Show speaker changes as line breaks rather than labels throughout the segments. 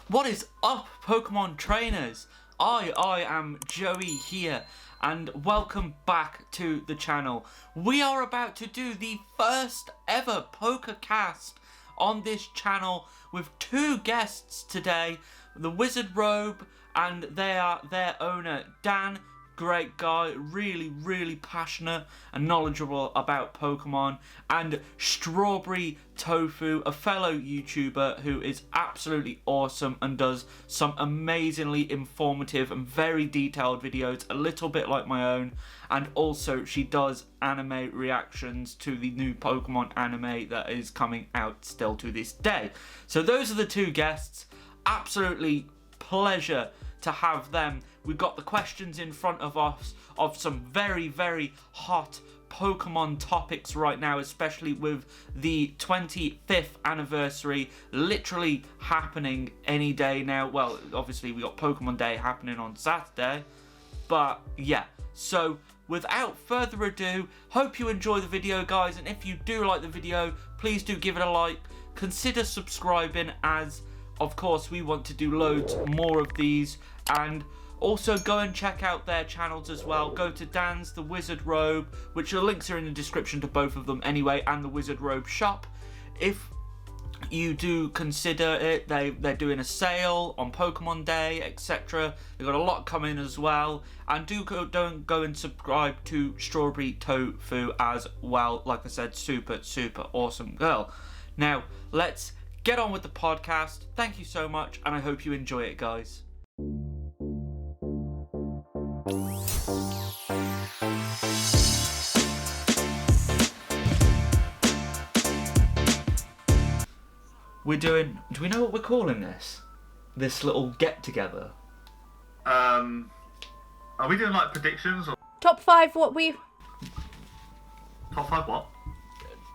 What is up, Pokemon trainers? I am Joey here, and welcome back to the channel. We are about to do the first ever Pokecast on this channel with two guests today, the Wizard Robe and their owner, Dan. Great guy, really passionate and knowledgeable about Pokemon, and Strawberry Tofu, a fellow YouTuber who is absolutely awesome and does some amazingly informative and very detailed videos, a little bit like my own, and also she does anime reactions to the new Pokemon anime that is coming out still to this day. So those are the two guests. Absolutely pleasure to have them. We've got the questions in front of us of some very hot Pokemon topics right now, especially with the 25th anniversary literally happening any day now. Well, obviously we got Pokemon Day happening on Saturday, but yeah. So without further ado, hope you enjoy the video, guys, and if you do like the video, please do give it a like. Consider subscribing, as of course we want to do loads more of these, and also go and check out their channels as well. Go to Dan's The Wizard Robe, which the links are in the description to both of them anyway, and the Wizard Robe shop. If you do consider it, they're doing a sale on Pokemon Day, etc. They've got a lot coming as well. And don't go and subscribe to Strawberry Tofu as well. Like I said, super awesome girl. Now, let's get on with the podcast. Thank you so much, and I hope you enjoy it, guys. Do we know what we're calling this? This little get-together?
Are we doing like predictions or
Top 5 what we...
top 5 what?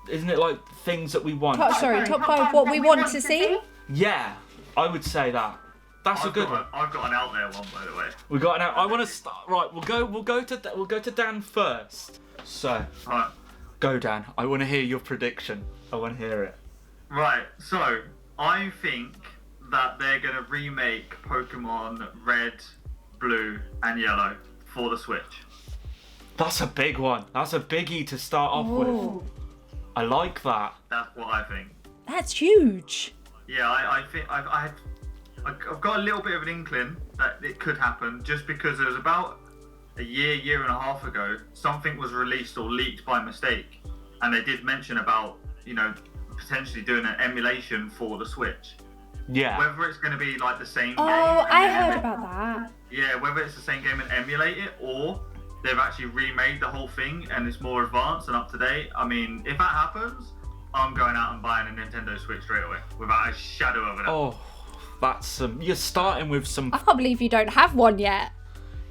Isn't it like things that we want?
Top 5 what we want to see?
Yeah, I would say that. That's a good one.
I've got an out there one, by the way.
We got an out. I want to start. Right, we'll go to Dan first. So,
Right.
Go Dan. I want to hear your prediction. I want to hear it.
Right, so I think that they're going to remake Pokemon Red, Blue, and Yellow for the Switch.
That's a big one. That's a biggie to start off with. I like that.
That's what I think.
That's huge.
Yeah, I think I've got a little bit of an inkling that it could happen, just because it was about a year and a half ago, something was released or leaked by mistake, and they did mention about, potentially doing an emulation for the Switch.
Yeah.
Whether it's going to be like the same game.
Oh, I heard about that.
Yeah, whether it's the same game and emulate it, or they've actually remade the whole thing and it's more advanced and up to date. I mean, if that happens, I'm going out and buying a Nintendo Switch straight away, without a shadow of a doubt.
Oh, that's you're starting with some.
I can't believe you don't have one yet.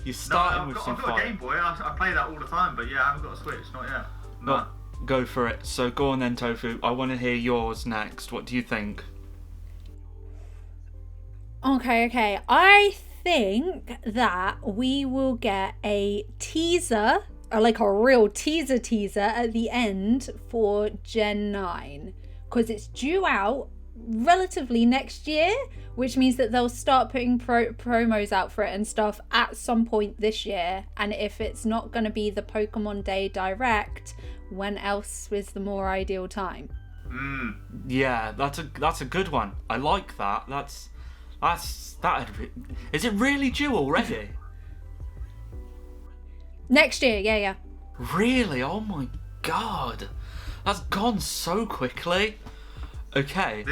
You're starting with some
I've got
fire.
a Game Boy. I play that all the time, but yeah, I haven't got a Switch, not yet. No.
Go for it. So go on then, Tofu. I want to hear yours next. What do you think?
Okay. I think that we will get a teaser, or like a real teaser at the end for Gen 9. Because it's due out relatively next year, which means that they'll start putting promos out for it and stuff at some point this year. And if it's not going to be the Pokemon Day Direct, when else is the more ideal time?
Yeah, that's a good one. I like that. Is it really due already?
Next year, yeah.
Really? Oh my god, that's gone so quickly. Okay.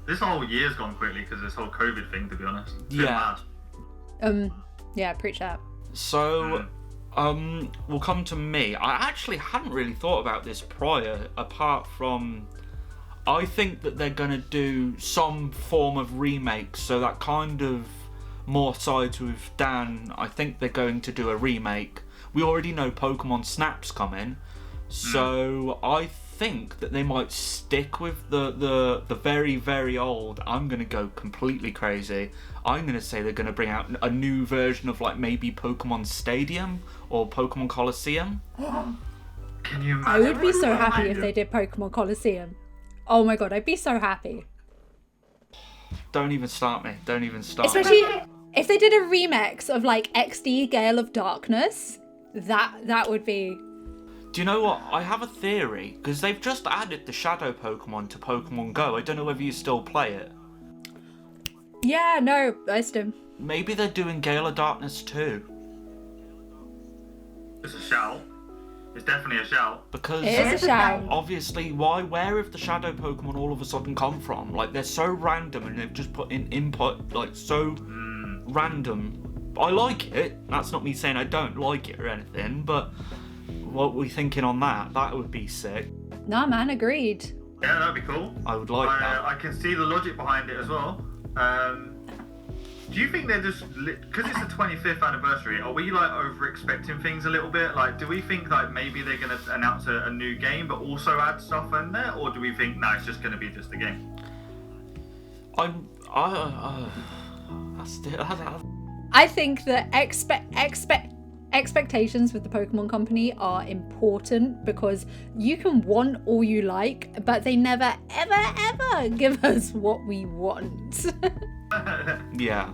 This whole year's gone quickly because this whole COVID thing, to be honest. It's been mad.
Yeah, preach that.
So, we'll come to me. I actually hadn't really thought about this prior, apart from I think that they're going to do some form of remake, so that kind of more sides with Dan. I think they're going to do a remake. We already know Pokemon Snap's coming, so I think that they might stick with the very old. I'm going to go completely crazy. I'm going to say they're going to bring out a new version of like maybe Pokemon Stadium or Pokemon Coliseum.
Can you imagine?
I would be so happy if they did Pokemon Coliseum. Oh my god, I'd be so happy.
Don't even start me. Don't even start me.
Especially if they did a remix of like XD Gale of Darkness, that would be...
Do you know what? I have a theory, because they've just added the Shadow Pokemon to Pokemon Go. I don't know whether you still play it.
Yeah, no, I still...
Maybe they're doing Gale of Darkness too.
It's a shout. It's definitely a shout.
Because
It is a shout.
obviously, where have the Shadow Pokemon all of a sudden come from? Like, they're so random and they've just put in input, like, so random. I like it. That's not me saying I don't like it or anything, but what we thinking on that? That would be sick.
Nah, man, agreed.
Yeah, that'd be cool.
I would like that.
I can see the logic behind it as well. Do you think they're just because it's the 25th anniversary? Are we like over expecting things a little bit? Like, do we think like maybe they're gonna announce a new game but also add stuff in there, or do we think no, it's just gonna be just a game?
I think that expectations with the Pokemon Company are important because you can want all you like, but they never, ever give us what we want.
Yeah.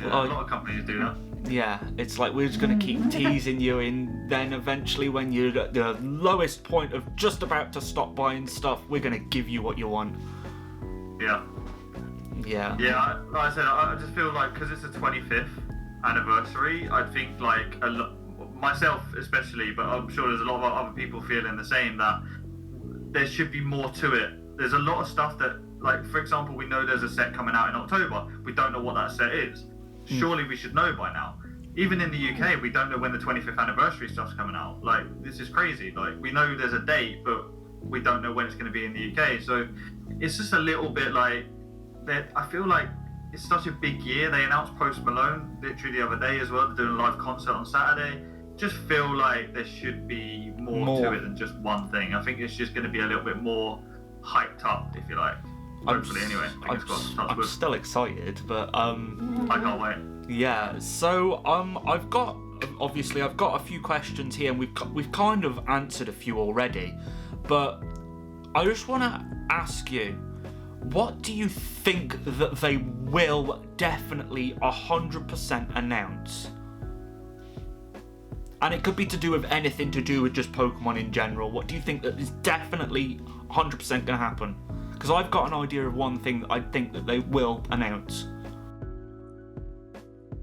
A lot of companies do that.
Yeah, it's like we're just going to keep teasing you in, then eventually when you're at the lowest point of just about to stop buying stuff, we're going to give you what you want.
Yeah.
Yeah.
Yeah, like I said, I just feel like because it's the 25th anniversary, I think like myself especially, but I'm sure there's a lot of other people feeling the same, that there should be more to it. There's a lot of stuff that, like, for example, we know there's a set coming out in October. We don't know what that set is. Surely we should know by now. Even in the UK, we don't know when the 25th anniversary stuff's coming out. Like, this is crazy. Like, we know there's a date, but we don't know when it's going to be in the UK. So it's just a little bit like that. I feel like it's such a big year. They announced Post Malone literally the other day as well. They're doing a live concert on Saturday. Just feel like there should be more to it than just one thing. I think it's just going to be a little bit more hyped up, if you like. Hopefully, anyway.
I'm still excited, but
I can't wait.
Yeah. So I've got a few questions here, and we've kind of answered a few already, but I just want to ask you, what do you think that they will definitely 100% announce? And it could be to do with anything to do with just Pokemon in general. What do you think that is definitely 100% going to happen? Because I've got an idea of one thing that I think that they will announce.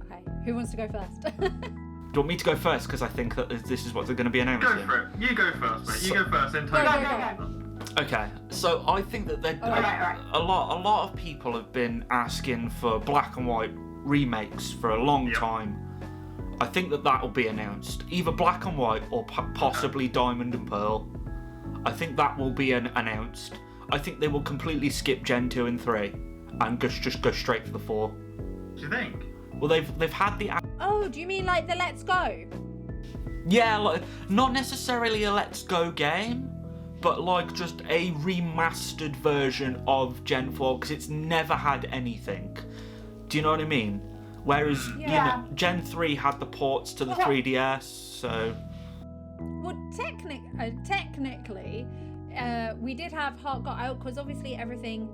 Okay, who wants to go first?
Do you want me to go first? Because I think that this is what they're going to be announcing.
Go for it. You go first, mate. You go first, then
Go.
Okay, so I think that a lot of people have been asking for Black and White remakes for a long time. I think that will be announced. Either Black and White or possibly Diamond and Pearl. I think that will be announced. I think they will completely skip Gen 2 and 3 and just go straight for the 4.
Do you think?
Well, they've had the...
Oh, do you mean like the Let's Go?
Yeah, like, not necessarily a Let's Go game, but like just a remastered version of Gen 4, because it's never had anything. Do you know what I mean? Whereas, you know, Gen 3 had the ports to the 3DS, so...
Well, technically, we did have Heart Got Out, because obviously everything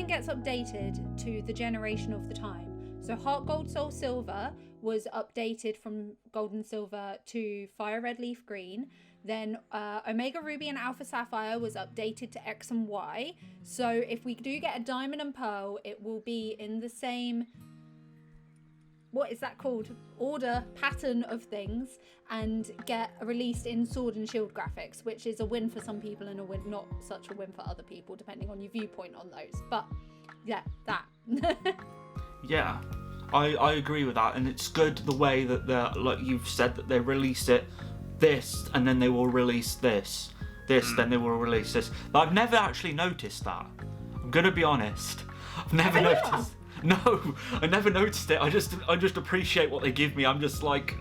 gets updated to the generation of the time. So Heart Gold Soul Silver was updated from Gold and Silver to Fire Red Leaf Green. Then Omega Ruby and Alpha Sapphire was updated to X and Y. So if we do get a Diamond and Pearl, it will be in the same... what is that called? Order, pattern of things, and get released in Sword and Shield graphics, which is a win for some people and not such a win for other people, depending on your viewpoint on those. But yeah, that.
Yeah, I agree with that, and it's good the way that they're, like you've said, that they release it this, and then they will release this, then they will release this. But I've never actually noticed that. I'm gonna be honest. I've never noticed. No, I never noticed it. I just appreciate what they give me. I'll just take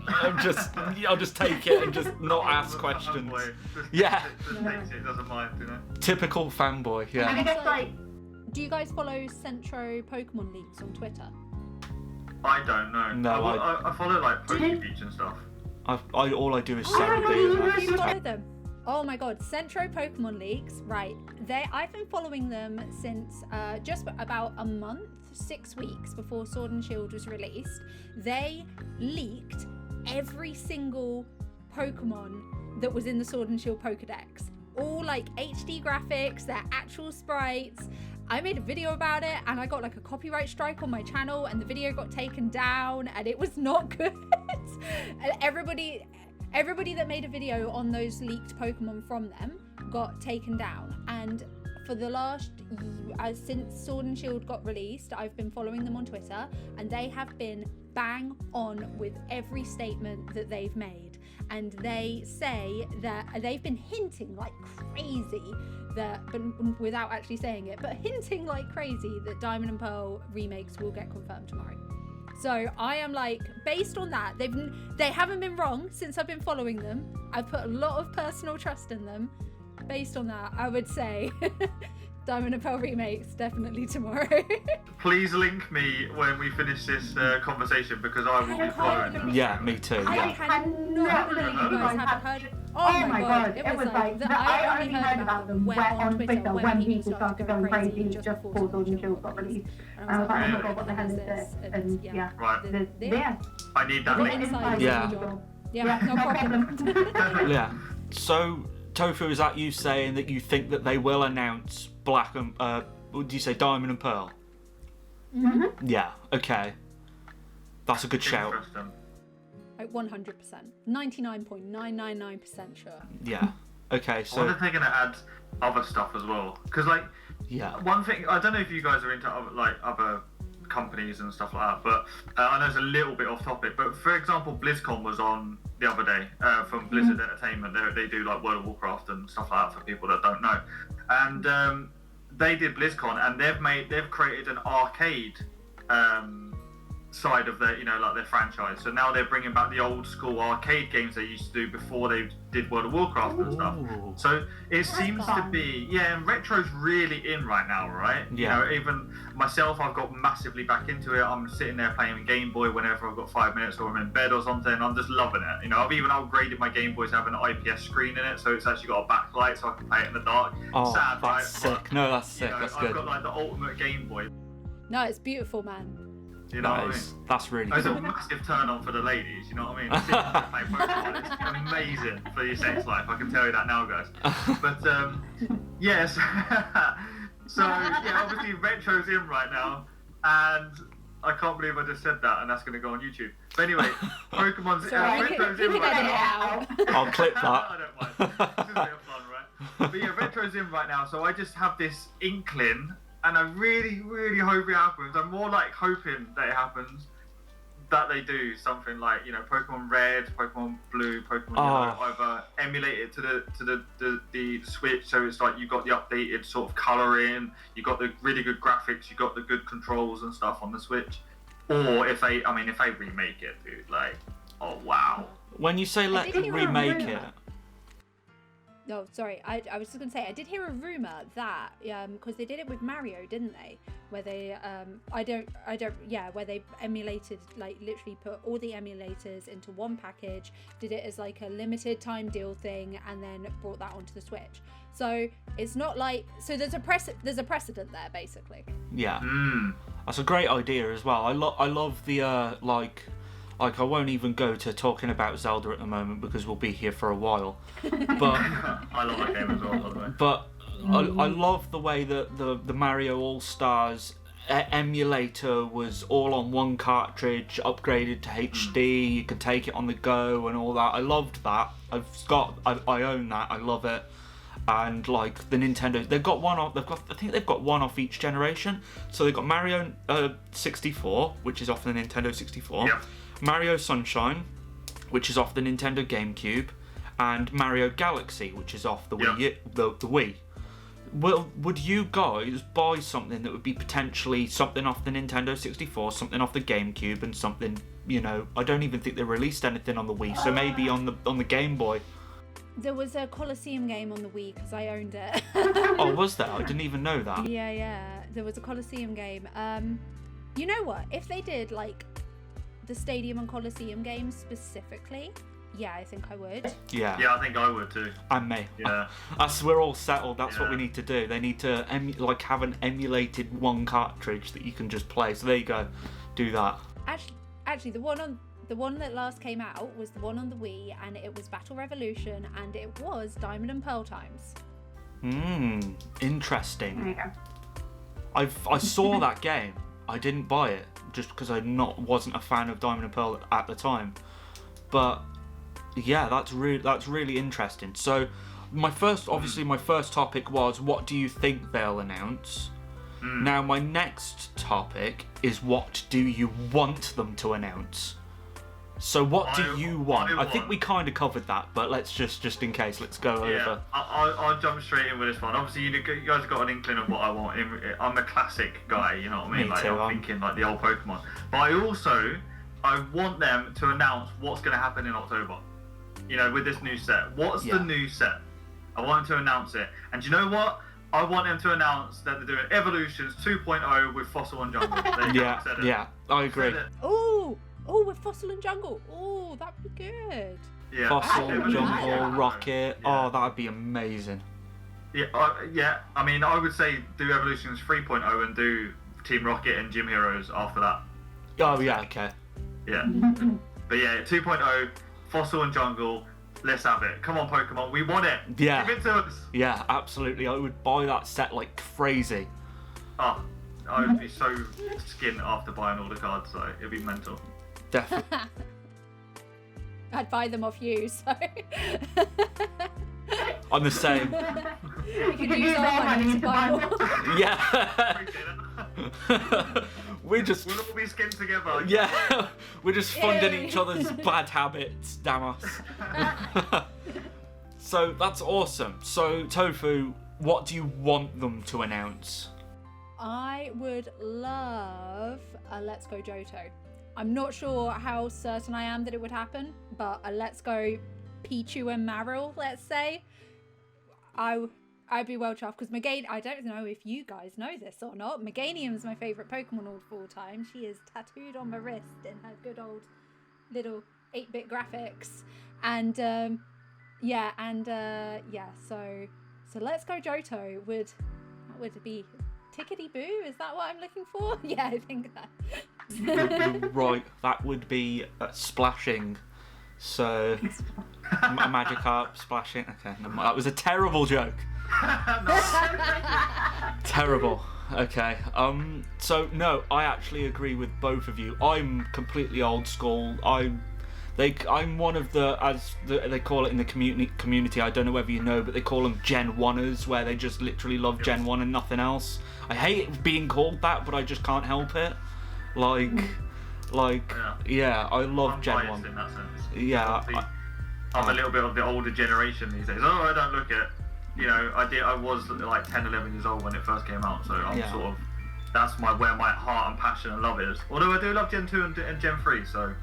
it and just not ask questions. Yeah.
Just takes it, doesn't mind, you know.
Typical fanboy. Yeah.
I guess, like, do you guys follow Centro Pokemon leaks on Twitter?
I don't know.
No,
I follow like Pokebeach and stuff.
All I do is
Do you
celebrate.
follow them? Oh my god, Centro Pokemon Leaks, right. I've been following them since just about a month, 6 weeks before Sword and Shield was released. They leaked every single Pokemon that was in the Sword and Shield Pokedex. All like HD graphics, their actual sprites. I made a video about it and I got like a copyright strike on my channel and the video got taken down and it was not good. And everybody that made a video on those leaked Pokemon from them got taken down. And for the last, since Sword and Shield got released, I've been following them on Twitter and they have been bang on with every statement that they've made. And they say that they've been hinting like crazy that, but without actually saying it, but hinting like crazy that Diamond and Pearl remakes will get confirmed tomorrow. So I am like, based on that, they haven't been wrong since I've been following them. I've put a lot of personal trust in them. Based on that, I would say Diamond and Pearl remakes definitely tomorrow.
Please link me when we finish this conversation because I will be following them.
Yeah, me too.
I cannot believe you guys haven't heard. Oh my god, it was like I only heard about them on Twitter when people started going crazy just before Sword and Shield got released. And I was like, oh my god, what the hell is this? And yeah,
right.
Yeah.
I need that link.
Yeah, no problem.
Yeah. So, Tofu, is that you saying that you think that they will announce Black and what do you say, Diamond and Pearl?
Mm-hmm.
Yeah. Okay. That's a good shout.
Like 100%, 99.999% sure.
Yeah. Okay. So.
I wonder if they're gonna add other stuff as well, because like,
yeah.
One thing I don't know if you guys are into other companies and stuff like that, but I know it's a little bit off topic. But for example, BlizzCon was on the other day from Blizzard Entertainment. They do like World of Warcraft and stuff like that for people that don't know. And they did BlizzCon, and they've created an arcade side of their their franchise. So now they're bringing back the old school arcade games they used to do before they did World of Warcraft and stuff. So it seems to be and retro's really in right now, right?
Yeah.
Even myself, I've got massively back into it. I'm sitting there playing Game Boy whenever I've got 5 minutes or I'm in bed or something. I'm just loving it. I've even upgraded my Game Boy to have an IPS screen in it, so it's actually got a backlight so I can play it in the dark.
Oh,
Sad,
that's
right?
sick. No, that's sick. That's good.
I've got like the ultimate Game Boy.
No, it's beautiful, man.
You know what I mean?
That's really
It's
cool.
a massive turn on for the ladies, you know what I mean? Sitting there playing Pokemon, it's amazing for your sex life, I can tell you that now, guys. But, yes. So, obviously Retro's in right now, and I can't believe I just said that, and that's going to go on YouTube. But anyway, Pokemon's Retro's in right now.
I'll clip that.
I don't mind. It's just a bit of fun, right? But yeah, Retro's in right now, so I just have this inkling. And I really, really hope it happens. I'm more like hoping that it happens, that they do something like, Pokemon Red, Pokemon Blue, Pokemon Yellow, either emulate it to the Switch, so it's like you've got the updated sort of colouring, you've got the really good graphics, you've got the good controls and stuff on the Switch. Or if they remake it, dude, like, oh wow.
When you say let them remake it.
No, sorry. I was just gonna say I did hear a rumor that because they did it with Mario, didn't they? Where they where they emulated, like literally put all the emulators into one package, did it as like a limited time deal thing, and then brought that onto the Switch. So it's not like there's a precedent there basically.
Yeah, that's a great idea as well. I love the like I won't even go to talking about Zelda at the moment because we'll be here for a while. But
I love that game as well, by the way.
But I love the way that the Mario All-Stars emulator was all on one cartridge, upgraded to HD. You could take it on the go and all that. I loved that. I own that. I love it. And like the Nintendo, I think they've got one off each generation. So they've got Mario 64, which is off the Nintendo 64.
Yep.
Mario Sunshine, which is off the Nintendo GameCube, and Mario Galaxy, which is off the Wii. The Wii. Well, would you guys buy something that would be potentially something off the Nintendo 64, something off the GameCube, and something, I don't even think they released anything on the Wii, so maybe on the Game Boy.
There was a Colosseum game on the Wii because I owned it.
Oh, was there? I didn't even know that.
Yeah. There was a Colosseum game. You know what? If they did like the Stadium and Colosseum games specifically, Yeah, I think I would.
Yeah.
Yeah, I think I would too.
And me.
Yeah.
We're all settled. That's what we
Yeah.
need to do. They need to have an emulated one cartridge that you can just play. So there you go. Do that.
Actually, the one that last came out was the one on the Wii, and it was Battle Revolution, and it was Diamond and Pearl times.
Interesting.
There you go.
I saw that game. I didn't buy it just because I wasn't a fan of Diamond and Pearl at the time. But yeah, that's really interesting. So my first topic was, what do you think they'll announce? Now my next topic is, what do you want them to announce? So what do you want? I think we kind of covered that, but let's just in case, let's go over.
I'll jump straight in with this one. Obviously, you guys have got an inkling of what I want. I'm a classic guy, you know what I mean?
Me
Like,
too,
I'm thinking like the old Pokemon. But I want them to announce what's going to happen in October. You know, with this new set. What's the new set? I want them to announce it. And do you know what? I want them to announce that they're doing Evolutions 2.0 with Fossil and Jungle.
Yeah, I agree.
Oh, with Fossil and Jungle. Oh, that'd be good.
Yeah.
Fossil,
Evolutions
Jungle,
2.0.
Rocket.
Yeah.
Oh, that'd be amazing.
Yeah. I mean, I would say do Evolutions 3.0 and do Team Rocket and Gym Heroes after that.
Oh yeah, okay.
Yeah. But yeah, 2.0, Fossil and Jungle. Let's have it. Come on, Pokemon. We want it.
Yeah.
Give it to us.
Yeah, absolutely. I would buy that set like crazy.
Oh, I would be so skint after buying all the cards, so it'd be mental.
Definitely.
I'd buy them off you, so.
I'm the same.
You could use our money to buy more.
Yeah. We'll
all be skinned together.
Yeah, we're just funding
Yay.
each other's bad habits, damn us. So that's awesome. So Tofu, what do you want them to announce?
I would love a Let's Go Johto. I'm not sure how certain I am that it would happen, but a Let's Go Pichu and Marill, let's say, I'd be well chuffed, because I don't know if you guys know this or not, Meganium's my favourite Pokemon of all time. She is tattooed on my wrist in her good old little 8-bit graphics. And so Let's Go Johto would be tickety-boo, is that what I'm looking for? Yeah, I think that.
You're right, that would be splashing. So, a Magikarp splashing. Okay, never mind. That was a terrible joke. Terrible. Okay. So no, I actually agree with both of you. I'm completely old school. I'm one of they call it in the community. I don't know whether you know, but they call them Gen 1ers, where they just literally love Gen 1 and nothing else. I hate being called that, but I just can't help it. Yeah, I love
I'm
Gen
biased
1.
in that sense.
Yeah.
I'm a little bit of the older generation these days. Oh, I don't look it. You know, I was like 10, 11 years old when it first came out, so I'm sort of, that's where my heart and passion and love is. Although I do love Gen 2 and Gen 3, so.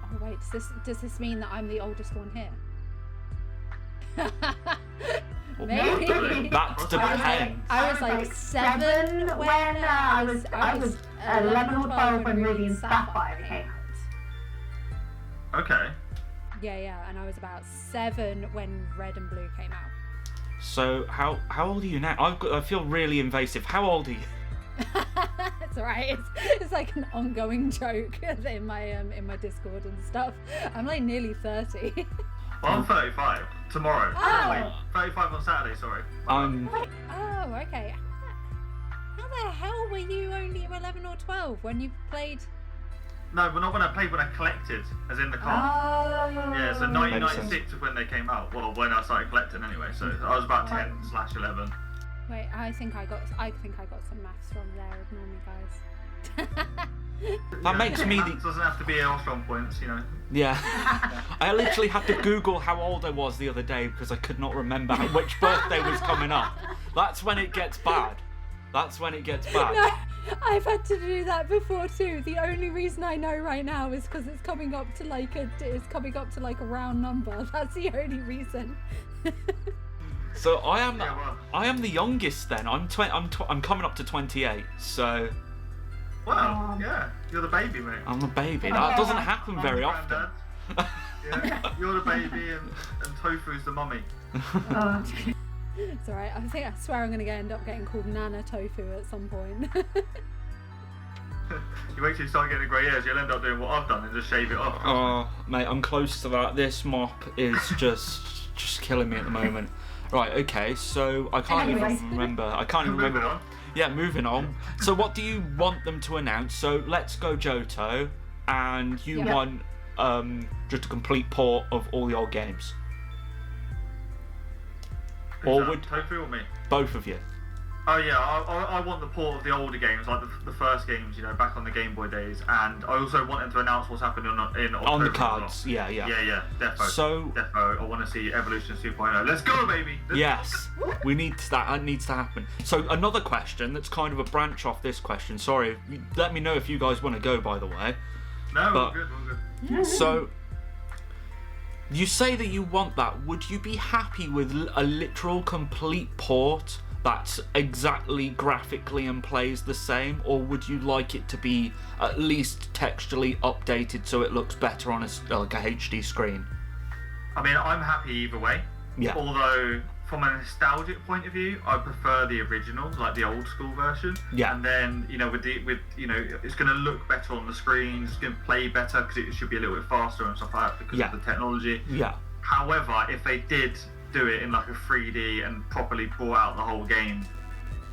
Oh wait, does this mean that I'm the oldest one here? Maybe.
That depends.
I was like 7 when I was
11 or 12 when Ruby and Sapphire came out.
Okay.
Yeah, and I was about 7 when Red and Blue came out.
So how old are you now? I feel really invasive. How old are you?
It's alright. It's like an ongoing joke in my Discord and stuff. I'm like nearly 30.
Well, I'm 35 tomorrow.
Oh.
35 on Saturday. Sorry.
Oh, okay. How the hell were you only 11 or 12 when you played?
No, but not when I played. When I collected, as in the card. Yeah, so 1996 is when they came out. Well, when I started collecting anyway. So I was about 10/11.
Wait, I think I got some maths wrong there. Ignore me, guys.
That makes me the...
doesn't have to be Elstrom points, you know.
Yeah. I literally had to Google how old I was the other day because I could not remember which birthday was coming up. That's when it gets bad.
No, I've had to do that before too. The only reason I know right now is because it's coming up to like a round number. That's the only reason.
So I am the youngest then. I'm coming up to 28. So.
Wow. Yeah, you're the baby, mate.
I'm a baby. That doesn't happen very often.
Yeah, you're the baby and Tofu's the mummy.
Oh.
It's alright. I swear I'm gonna end up getting called Nana Tofu at some point.
You wait till you start getting grey hairs, you'll end up doing what I've done and just shave it off.
Oh, mate, I'm close to that. This mop is just killing me at the moment. Right, okay, so I can't
Anyways.
even remember. I can't even
Moving
remember.
on.
Yeah, moving on. So what do you want them to announce? So Let's Go Johto, and you
Yeah.
want just a complete port of all the old games.
Who's
Or
that,
would
Tofu or me?
both of you?
Oh yeah, I want the port of the older games, like the first games, you know, back on the Game Boy days, and I also want them to announce what's happening in October
On the
as
cards,
well.
yeah.
Yeah, defo.
So
Defo, I want to see Evolution 2.0. Let's go, baby!
yes, we need that needs to happen. So another question that's kind of a branch off this question. Sorry, let me know if you guys want to go, by the way.
No,
But-
we're good.
So, you say that you want that. Would you be happy with a literal complete port that's exactly graphically and plays the same, or would you like it to be at least textually updated so it looks better on like a HD screen?
I mean, I'm happy either way.
Yeah.
Although, from a nostalgic point of view, I prefer the original, like the old school version.
Yeah.
And then, you know, with it's going to look better on the screens, it's going to play better because it should be a little bit faster and stuff like that because
Yeah.
of the technology.
Yeah.
However, if they did do it in like a 3D and properly brought out the whole game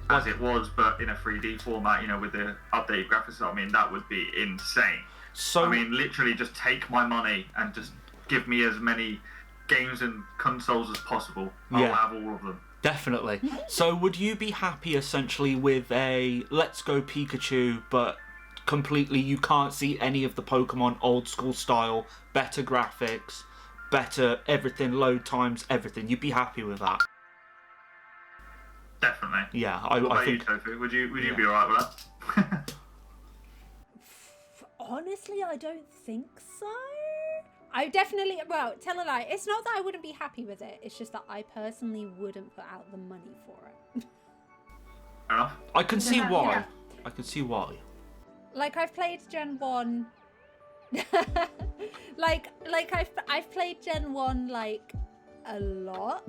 as it was, but in a 3D format, you know, with the updated graphics, I mean, that would be insane.
So,
I mean, literally just take my money and just give me as many games and consoles as possible. I'll
Yeah.
have all of them.
definitely. So, would you be happy essentially with a Let's Go Pikachu, but completely you can't see any of the Pokemon old school style, better graphics, better everything, load times, everything? You'd be happy with that?
Definitely.
Yeah,
What
I
about you,
think.
Tofu? Would you
Yeah.
be alright with that?
Honestly, I don't think so. I definitely, well, tell a lie. It's not that I wouldn't be happy with it. It's just that I personally wouldn't put out the money for it.
Fair enough.
I can see
Yeah.
why.
Yeah.
I can see why.
Like I've played Gen 1. I've played Gen 1 like a lot.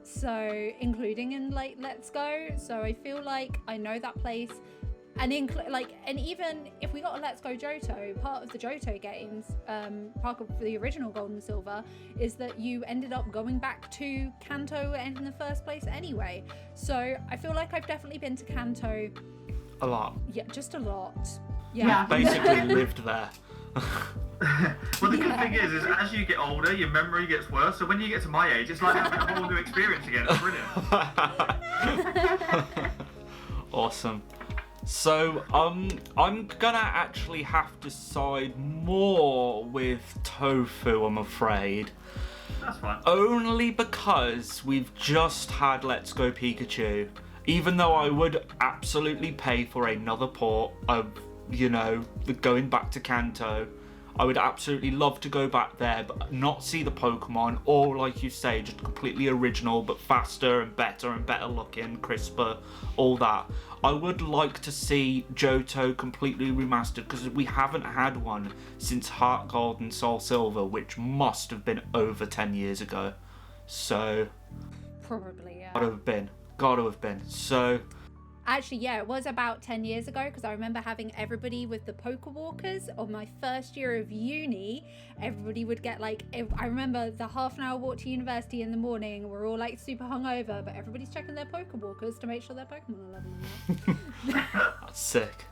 So including in like Let's Go. So I feel like I know that place. And and even if we got a Let's Go Johto, part of the Johto games, part of the original Gold and Silver, is that you ended up going back to Kanto in the first place anyway. So I feel like I've definitely been to Kanto,
A lot.
yeah, just a lot.
Yeah.
Basically lived there.
Well, the good thing is as you get older, your memory gets worse. So when you get to my age, it's like having a whole new experience again. It's brilliant.
Awesome. So, I'm gonna actually have to side more with Tofu, I'm afraid.
That's fine.
Only because we've just had Let's Go Pikachu. Even though I would absolutely pay for another port of, going back to Kanto, I would absolutely love to go back there, but not see the Pokemon, or like you say, just completely original, but faster and better looking, crisper, all that. I would like to see Johto completely remastered, because we haven't had one since Heart Gold and Soul Silver, which must have been over 10 years ago. So,
Probably, yeah.
gotta have been. So,
Actually, yeah, it was about 10 years ago because I remember having everybody with the Pokewalkers on my first year of uni. Everybody would get I remember the half-an-hour walk to university in the morning. We're all like super hungover, but everybody's checking their Pokewalkers to make sure their Pokemon are leveling up.
that's sick.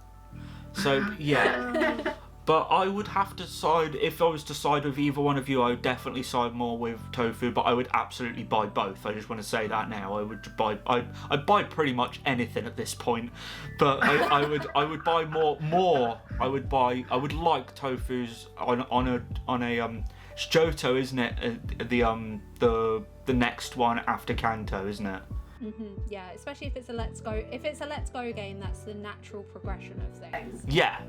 So, yeah. But I would have to side, if I was to side with either one of you, I would definitely side more with Tofu, but I would absolutely buy both. I just want to say that now. I'd buy pretty much anything at this point. But I would buy more. I would like Tofu's on a it's Johto, isn't it? The next one after Kanto, isn't it?
Yeah, especially if it's a Let's Go. If it's a Let's Go game, that's the natural progression of things.
Yeah,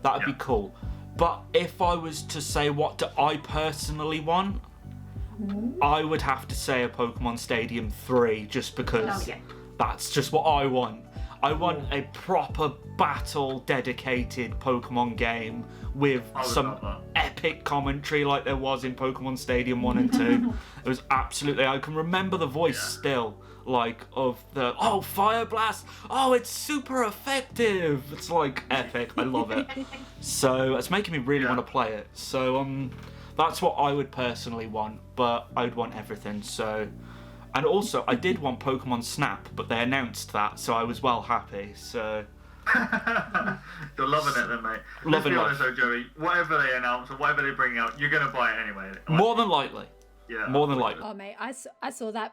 that'd be
Yeah.
cool. But if I was to say what do I personally want, I would have to say a Pokemon Stadium 3, just because
Oh, yeah.
that's just what I want. I want a proper battle-dedicated Pokemon game with some epic commentary like there was in Pokemon Stadium 1 and 2. It was absolutely... I can remember the voice still, like, of the... Oh, Fire Blast! Oh, it's super effective! It's, like, epic. I love it. So, it's making me really want to play it. So, that's what I would personally want, but I'd want everything, so... And also, I did want Pokemon Snap, but they announced that, so I was well happy, so...
You're loving it then, mate. Let's be honest though, Joey, whatever they announce or whatever they bring out, you're going to buy it anyway.
More than likely.
Yeah.
More than likely.
Oh, mate, I saw that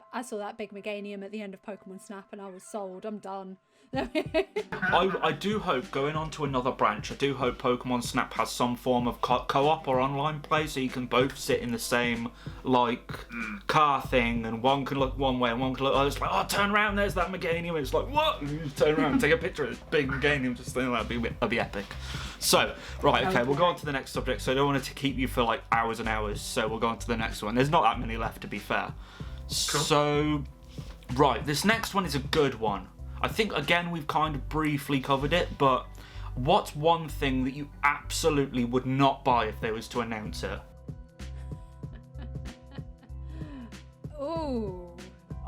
big Meganium at the end of Pokemon Snap and I was sold. I'm done.
I do hope, going on to another branch, I do hope Pokemon Snap has some form of co-op or online play so you can both sit in the same, like, car thing and one can look one way and one can look... It's like, oh, turn around, there's that Meganium. It's like, what? And you turn around and take a picture of this big Meganium. Just think that'd be epic. So, right, okay, we'll go on to the next subject. So I don't want it to keep you for, like, hours and hours. So we'll go on to the next one. There's not that many left, to be fair. Cool. So, right, this next one is a good one. I think, again, we've kind of briefly covered it, but what's one thing that you absolutely would not buy if they was to announce it?
Ooh.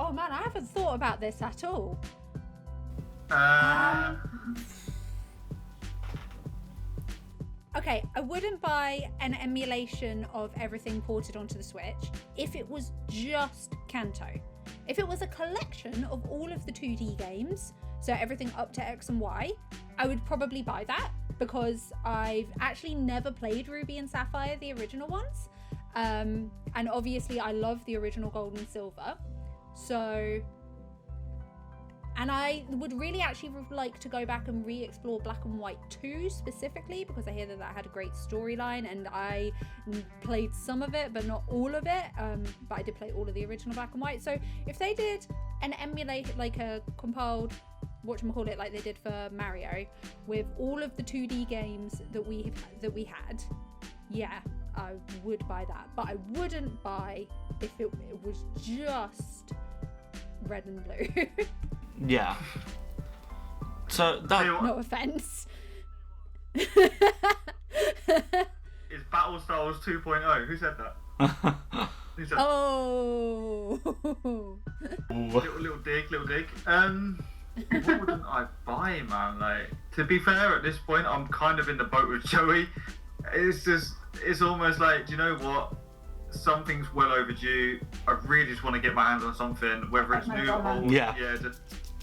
Oh, man, I haven't thought about this at all. Okay, I wouldn't buy an emulation of everything ported onto the Switch if it was just Kanto. If it was a collection of all of the 2D games, so everything up to X and Y, I would probably buy that because I've actually never played Ruby and Sapphire, the original ones. And obviously I love the original Gold and Silver. So... And I would really actually like to go back and re-explore Black and White 2 specifically because I hear that that had a great storyline and I played some of it but not all of it, but I did play all of the original Black and White. So if they did an emulate, like a compiled, whatchamacallit, like they did for Mario, with all of the 2D games that we had, yeah, I would buy that. But I wouldn't buy if it was just red and blue.
Yeah. So that...
No offense.
Is Battle Styles 2.0? Who said that? Who said
Oh.
little dig. What wouldn't I buy, man? Like, to be fair, at this point, I'm kind of in the boat with Joey. It's almost like, do you know what? Something's well overdue. I really just want to get my hands on something, whether it's new or old.
Yeah.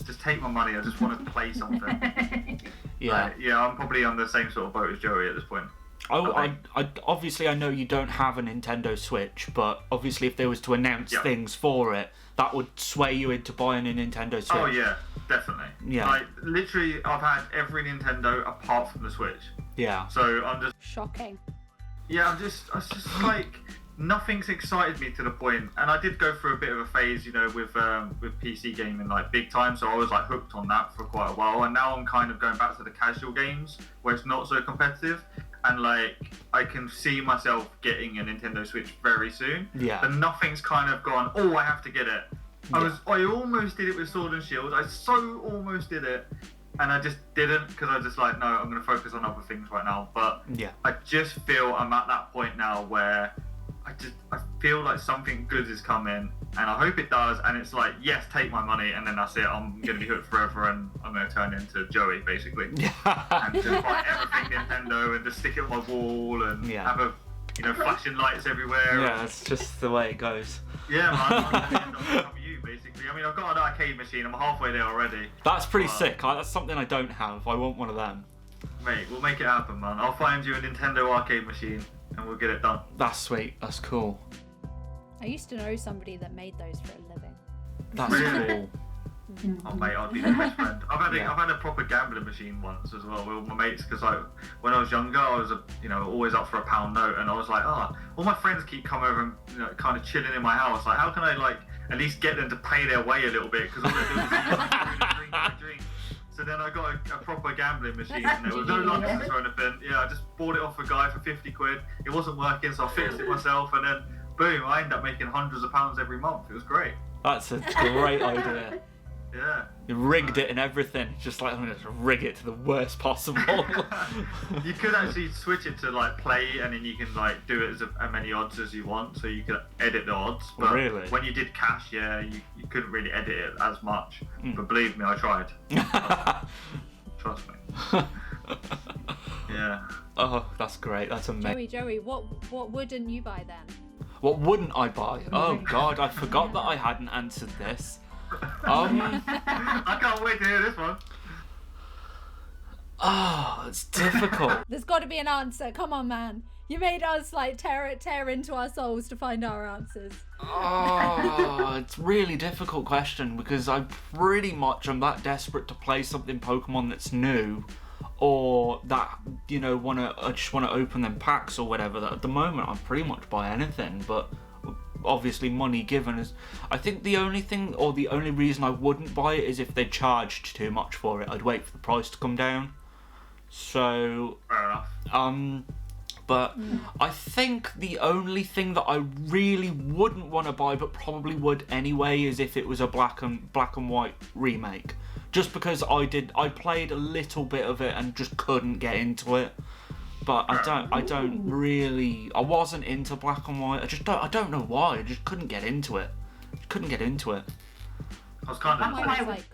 Just take my money. I just want to play something.
Yeah.
I'm probably on the same sort of boat as Joey at this point.
I obviously I know you don't have a Nintendo Switch, but obviously if they was to announce things for it, that would sway you into buying a Nintendo Switch.
Oh yeah, definitely.
Yeah.
Like literally, I've had every Nintendo apart from the Switch.
Yeah.
So I'm just
Shocking.
Yeah, it's just like nothing's excited me to the point, and I did go through a bit of a phase, you know, with PC gaming like big time, so I was like hooked on that for quite a while, and now I'm kind of going back to the casual games where it's not so competitive, and like I can see myself getting a Nintendo Switch very soon.
Yeah.
But nothing's kind of gone, oh, I have to get it. I almost did it with Sword and Shield. I so almost did it. And I just didn't because I just like, no, I'm going to focus on other things right now. But I just feel I'm at that point now where I feel like something good is coming, and I hope it does. And it's like, yes, take my money, and then that's it. I'm going to be hooked forever, and I'm going to turn into Joey basically, and just buy everything Nintendo and just stick it on my wall and have a, flashing lights everywhere.
Yeah, it's just the way it goes.
Yeah, man. I'm going to become you basically. I mean, I've got an arcade machine. I'm halfway there already.
That's pretty sick. That's something I don't have. I want one of them.
Mate, we'll make it happen, man. I'll find you a Nintendo arcade machine and we'll get it done.
That's sweet. That's cool.
I used to know somebody that made those for a living.
That's cool.
Oh mate, I'd be the best friend. I've had a proper gambling machine once as well with my mates because when I was younger I was always up for a £1 note, and I was like, all my friends keep coming over and kind of chilling in my house. Like, how can I like at least get them to pay their way a little bit, because all they do is drink. So then I got a proper gambling machine, and there was no license or anything. Yeah, I just bought it off a guy for 50 quid. It wasn't working, so I fixed it myself, and then boom, I ended up making hundreds of pounds every month. It was great.
That's a great idea.
Yeah.
You rigged it and everything. Just like, I'm going to rig it to the worst possible.
You could actually switch it to like play, and then you can like do it as many odds as you want, so you could edit the odds. But
Really?
when you did cash, yeah, you couldn't really edit it as much. But believe me, I tried. Trust me. Yeah.
Oh, that's great. That's amazing.
Joey, what wouldn't you buy then?
What wouldn't I buy? Oh God, I forgot that I hadn't answered this.
I can't wait to hear this one.
Oh, it's difficult.
There's got to be an answer. Come on, man. You made us like tear into our souls to find our answers.
Oh, it's really difficult question because I pretty much am that desperate to play something Pokemon that's new, or that I just want to open them packs or whatever. That at the moment I'm pretty much buy anything, but obviously money given is. I think the only thing or the only reason I wouldn't buy it is if they charged too much for it. I'd wait for the price to come down. So
Fair enough.
But I think the only thing that I really wouldn't want to buy, but probably would anyway, is if it was a black and white remake. Just because I played a little bit of it and just couldn't get into it. But I wasn't into black and white. I don't know why. I just couldn't get into it.
I was kind
Black and white
of.
was like,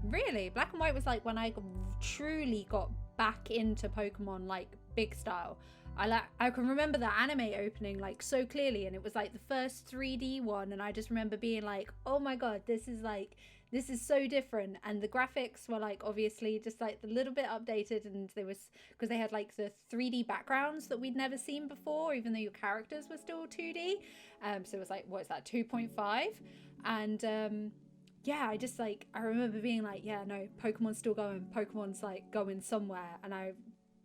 really? Black and white was like when I truly got back into Pokemon, like big style. I can remember the anime opening like so clearly, and it was like the first 3D one, and I just remember being like, oh my god, this is so different. And the graphics were like obviously just like a little bit updated, and because they had like the 3D backgrounds that we'd never seen before, even though your characters were still 2D. So it was like, what is that, 2.5? And yeah, I remember being like, yeah, no, Pokemon's still going. Pokemon's like going somewhere. And I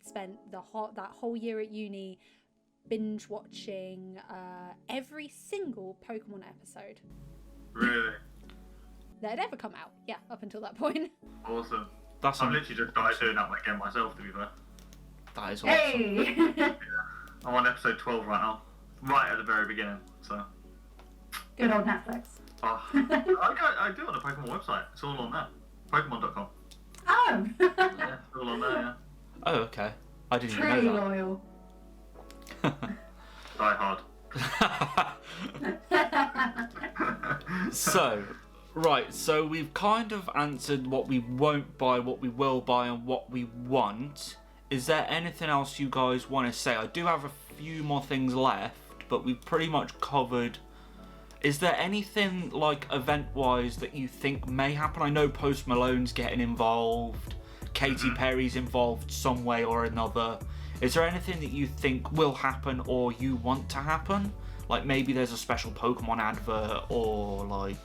spent that whole year at uni binge watching every single Pokemon episode.
Really?
That had ever come out. Yeah, up until that point.
Awesome.
That's
I've literally just started doing that again myself, to be fair.
That is awesome.
Hey!
I'm on episode 12 right now. Right at the very beginning, so.
Good old Netflix.
Oh, I do it on the Pokemon website. It's all on there. Pokemon.com.
Oh!
Yeah, it's all on there, yeah.
Oh, okay. I didn't even
Truly
know
loyal.
Die hard.
So we've kind of answered what we won't buy, what we will buy, and what we want. Is there anything else you guys want to say? I do have a few more things left, but we've pretty much covered. Is there anything like event-wise that you think may happen? I know Post Malone's getting involved. Katy Perry's involved some way or another. Is there anything that you think will happen or you want to happen? Like maybe there's a special Pokemon advert or like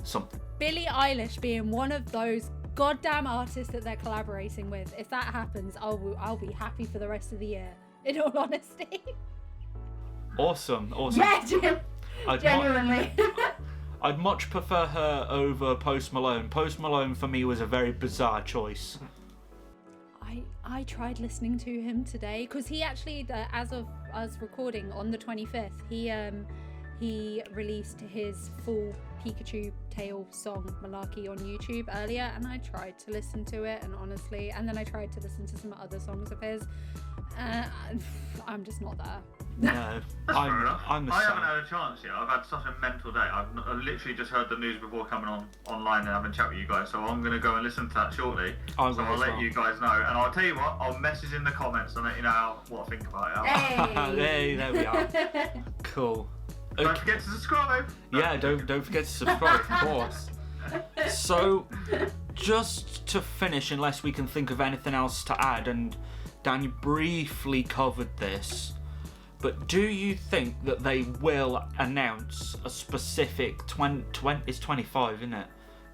something.
Billie Eilish being one of those goddamn artists that they're collaborating with. If that happens, I'll be happy for the rest of the year. In all honesty.
Awesome.
Yeah, genuinely.
I'd much prefer her over Post Malone. Post Malone for me was a very bizarre choice.
I tried listening to him today because he actually, as of us recording on the 25th, he released his full Pikachu tail song Malarkey on YouTube earlier, and I tried to listen to it, and honestly, and then I tried to listen to some other songs of his. I'm just not there.
No,
That's fair enough.
I'm the
I
same.
haven't had a chance yet. I've had such a mental day. I've literally just heard the news before coming online and having a chat with you guys, so I'm going to go and listen to that shortly.
I will
so I'll
as
let
well.
you guys know, and I'll tell you what, I'll message in the comments and let you know what I think about it.
Hey!
There we are. Cool.
Don't
Okay.
forget to subscribe.
Yeah, don't forget to subscribe, of course. So, just to finish, unless we can think of anything else to add, and Danny briefly covered this, but do you think that they will announce a specific it's 25, isn't it?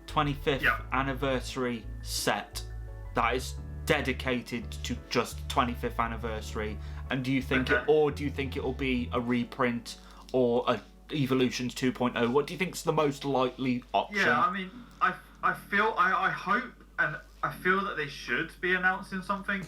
25th
Yeah.
anniversary set that is dedicated to just 25th anniversary? And do you think do you think it'll be a reprint or a Evolutions 2.0? What do you think's the most likely option?
Yeah, I mean, I hope and I feel that they should be announcing something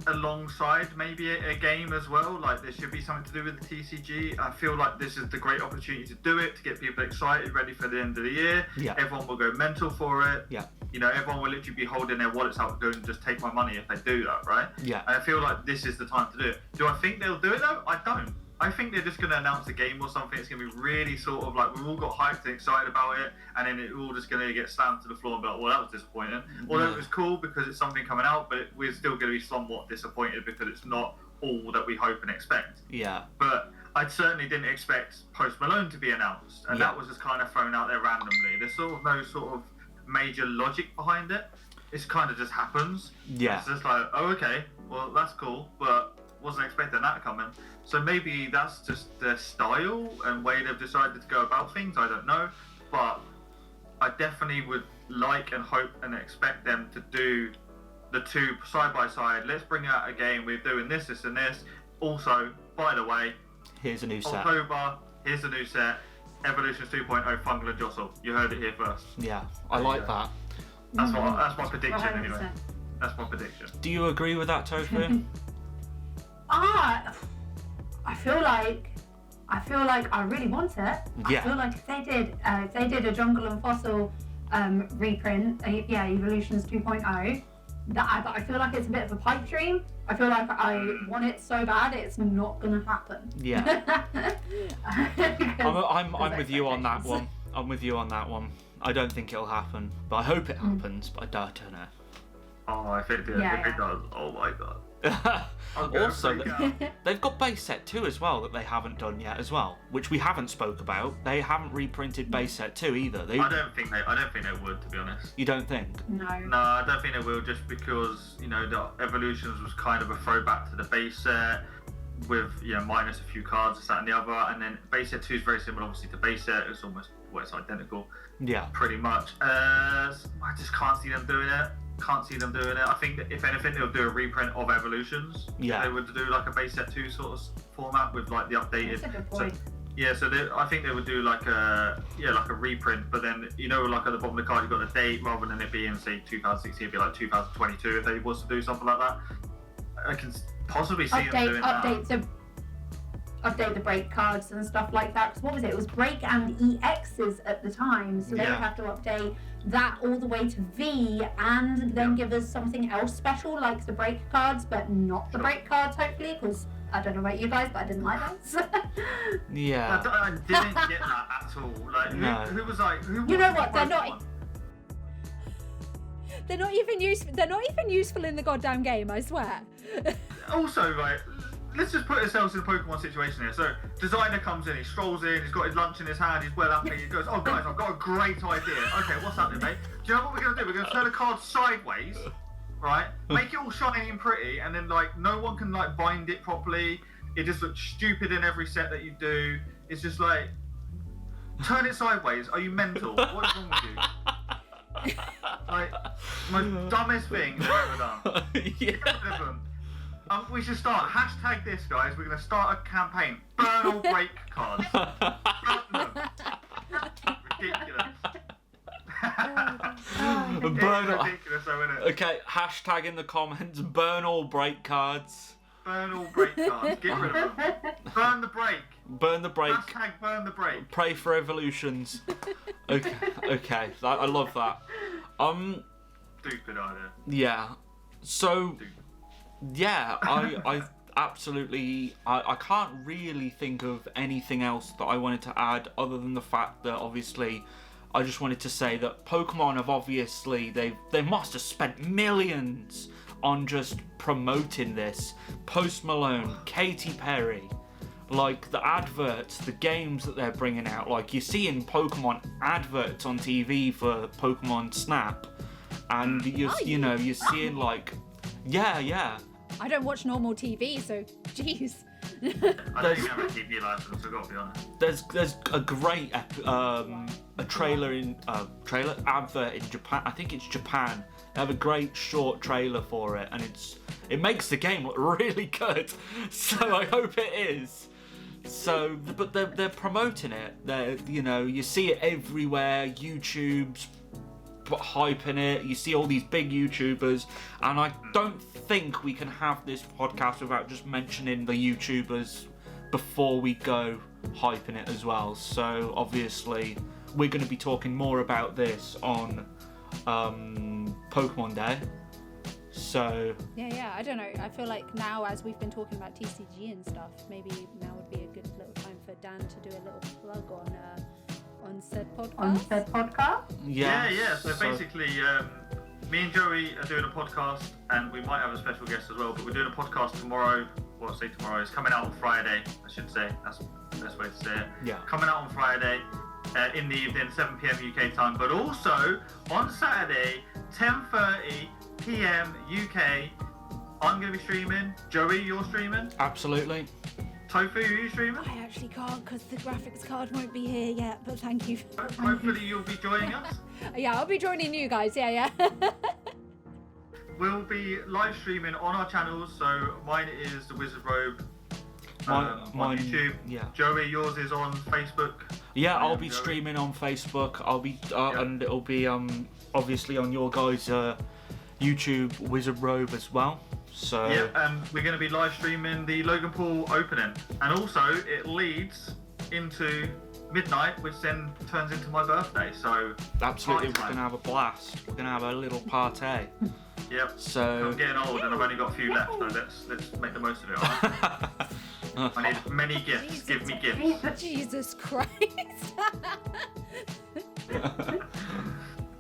alongside maybe a game as well. Like there should be something to do with the TCG. I feel like this is the great opportunity to do it, to get people excited, ready for the end of the year.
Yeah.
Everyone will go mental for it.
Yeah.
You know, everyone will literally be holding their wallets out going, just take my money if they do that, right?
Yeah.
And I feel like this is the time to do it. Do I think they'll do it though? I don't. I think they're just going to announce a game or something. It's going to be really sort of like, we've all got hyped and excited about it, and then it's all just going to get slammed to the floor and be like, well, that was disappointing. Although it was cool because it's something coming out, but we're still going to be somewhat disappointed because it's not all that we hope and expect.
Yeah.
But I certainly didn't expect Post Malone to be announced, and that was just kind of thrown out there randomly. There's sort of no sort of major logic behind it. It kind of just happens.
Yeah.
It's just like, oh, okay, well, that's cool, but wasn't expecting that coming. So maybe that's just their style and way they've decided to go about things. I don't know, but I definitely would like and hope and expect them to do the two side by side. Let's bring out a game. We're doing this, this, and this. Also, by the way,
here's a new set.
October. Here's a new set. Evolutions 2.0 Fungal and Jostle. You heard it here first.
Yeah, I like that.
That's my prediction
100%.
anyway. That's my prediction.
Do you agree with that, Tofu?
I feel like I really want it.
Yeah.
I feel like if they did a Jungle and Fossil reprint, Evolutions 2.0, I feel like it's a bit of a pipe dream. I feel like I want it so bad, it's not gonna happen.
Yeah. I'm with you on that one. I'm with you on that one. I don't think it'll happen, but I hope it happens. But I don't know.
Oh, if it does, oh my god.
Also, they've got base set 2 as well that they haven't done yet as well, which we haven't spoke about. They haven't reprinted base set 2 either. I
don't think they would, to be honest.
You don't think?
No,
I don't think they will, just because the Evolutions was kind of a throwback to the base set with minus a few cards, this, that, and the other, and then base set 2 is very similar, obviously, to base set. It's almost it's identical.
Yeah.
Pretty much. I just can't see them doing it. I think that if anything, they'll do a reprint of Evolutions.
Yeah.
If they would do like a base set 2 sort of format with like the updated.
that's a good point.
I think they would do like a reprint, but then like at the bottom of the card you've got the date rather than it being say 2016, it'd be like 2022 if they was to do something like that. I can possibly see them doing that.
Update the break cards and stuff like that. Because what was it? It was break and EXs at the time, so they would have to update that all the way to V, and then give us something else special like the break cards, but not the break cards. Hopefully, because I don't know about you guys, but I didn't like those.
Yeah.
I didn't get that at all. Like, who was like, who?
You know what? They're not.
They're not even useful in the goddamn game, I swear.
Also, right, let's just put ourselves in a Pokemon situation here. So, designer comes in, he strolls in, he's got his lunch in his hand, he's well happy, he goes, oh guys, I've got a great idea. Okay, what's happening, mate? Do you know what we're going to do? We're going to turn the card sideways, right? Make it all shiny and pretty, and then, like, no one can, like, bind it properly. It just looks stupid in every set that you do. It's just like, turn it sideways. Are you mental? What's wrong with you? Like, most dumbest thing they've ever done.
Yeah.
Get rid of them. We should start. Hashtag this, guys. We're going to start a campaign. Burn all break cards. Burn them. Ridiculous. Ridiculous, though, isn't it?
Okay, hashtag in the comments, burn all break cards.
Burn all break cards. Get rid of them. Burn the break.
Burn the break.
Hashtag burn the break.
Pray for evolutions. Okay, I love that.
Stupid idea.
Yeah. So,
Stupid.
yeah, I absolutely, I can't really think of anything else that I wanted to add other than the fact that obviously I just wanted to say that Pokemon have obviously, they must have spent millions on just promoting this. Post Malone, Katy Perry, like the adverts, the games that they're bringing out, like you're seeing Pokemon adverts on TV for Pokemon Snap, and you're seeing like, yeah.
I don't watch normal TV, so jeez.
I don't even have a TV license, I've got to be honest.
There's a great trailer advert in Japan. I think it's Japan. They have a great short trailer for it, and it makes the game look really good. So I hope it is. So, but they're promoting it. You see it everywhere. YouTube's hyping it. You see all these big YouTubers, and I don't think we can have this podcast without just mentioning the YouTubers before we go hyping it as well. So obviously we're going to be talking more about this on Pokemon Day. So
yeah, I don't know. I feel like now, as we've been talking about TCG and stuff, maybe now would be a good little time for Dan to do a little plug on said podcast.
On said podcast?
Yeah. So basically, me and Joey are doing a podcast, and we might have a special guest as well. But we're doing a podcast tomorrow. Well, I say tomorrow. It's coming out on Friday, I should say. That's the best way to say it.
Yeah.
Coming out on Friday in the evening, 7 p.m. UK time. But also on Saturday, 10:30 p.m. UK. I'm going to be streaming. Joey, you're streaming?
absolutely.
Tofu, are you streaming?
I actually can't because the graphics card won't be here yet, but thank you.
Hopefully you'll be joining us.
Yeah, I'll be joining you guys. Yeah.
We'll be live streaming on our channels. So mine is the Wizard Robe on YouTube.
Yeah.
Joey, yours is on Facebook.
Yeah, I'll
am
be
Joey.
streaming on Facebook. I'll be and it'll be obviously on your guys' YouTube Wizard Robe as well. So
Yeah, and we're going to be live streaming the Logan Paul opening, and also it leads into midnight, which then turns into my birthday. So
absolutely, we're
party
gonna
time.
have a blast. We're gonna have a little party.
Yep.
So
I'm getting old, and I've only got a few left. So let's make the most of it. All right? I need many gifts. Give me gifts.
Jesus Christ.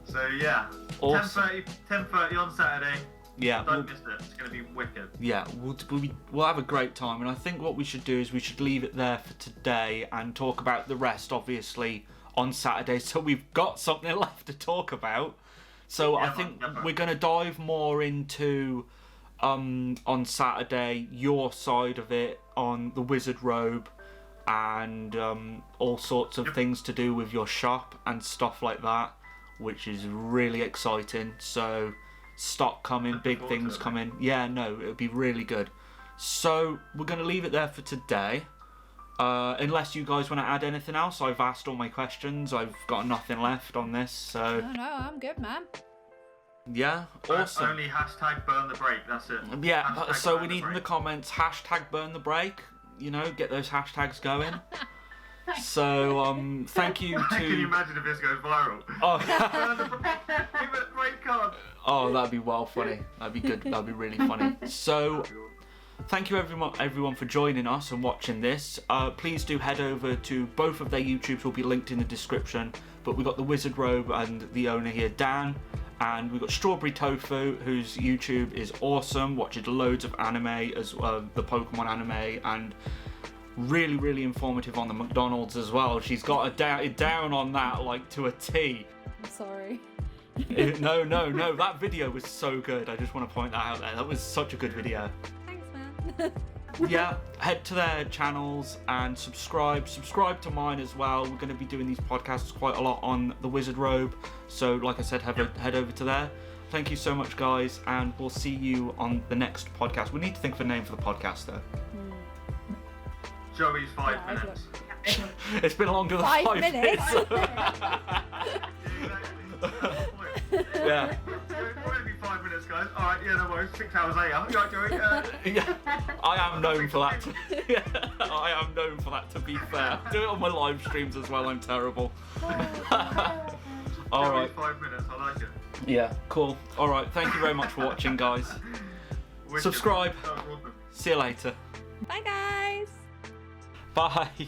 So yeah,
Awesome.
10:30 on Saturday.
yeah,
Don't miss it. It's going to be wicked.
yeah, we'll have a great time, and I think what we should do is we should leave it there for today and talk about the rest, obviously, on Saturday. So we've got something left to talk about. So I
Yeah,
think
man.
we're going to dive more into on Saturday your side of it on the Wizard Robe and all sorts of things to do with your shop and stuff like that, which is really exciting. So stock coming, big
forward to
things
it.
coming. Yeah, no, it'll be really good. So we're going to leave it there for today. Unless you guys want to add anything else, I've asked all my questions. I've got nothing left on this. So
No, I'm good, man.
yeah, awesome.
Only hashtag burn the break. That's it.
Yeah,
Hashtag
so
burn
we
the
need in the
break.
comments hashtag burn the break. You know, get those hashtags going. So thank you
Can you
to.
imagine if this goes viral?
Oh,
Burn the break. Give it a break card.
oh, that'd be well funny. That'd be good. That'd be really funny. So. Thank you everyone for joining us and watching this. Please do head over to both of their YouTubes, will be linked in the description. But we've got the Wizard Robe and the owner here, Dan. And we've got Strawberry Tofu, whose YouTube is awesome, watches loads of anime, as the Pokemon anime, and really, really informative on the McDonald's as well. She's got it down on that, like, to a T.
I'm sorry.
No, that video was so good. I just want to point that out there. That was such a good video.
Thanks, man.
Yeah, head to their channels and subscribe to mine as well. We're going to be doing these podcasts quite a lot on the Wizard Robe, so like I said, head over to there. Thank you so much, guys, and we'll see you on the next podcast. We need to think of a name for the podcast though.
Joey's 5
Yeah,
minutes.
It's been longer than
5
5
minutes.
Yeah.
It'll only be 5 minutes, guys. Alright, yeah, no worries. 6 hours later. You right, Joey?
Yeah, I am known for that. Yeah, I am known for that. To be fair, do it on my live streams as well. I'm terrible. All right.
5 minutes. I like it.
Yeah. Cool. All right. Thank you very much for watching, guys.
Wicked.
Subscribe.
That was awesome.
See you later.
Bye, guys.
Bye.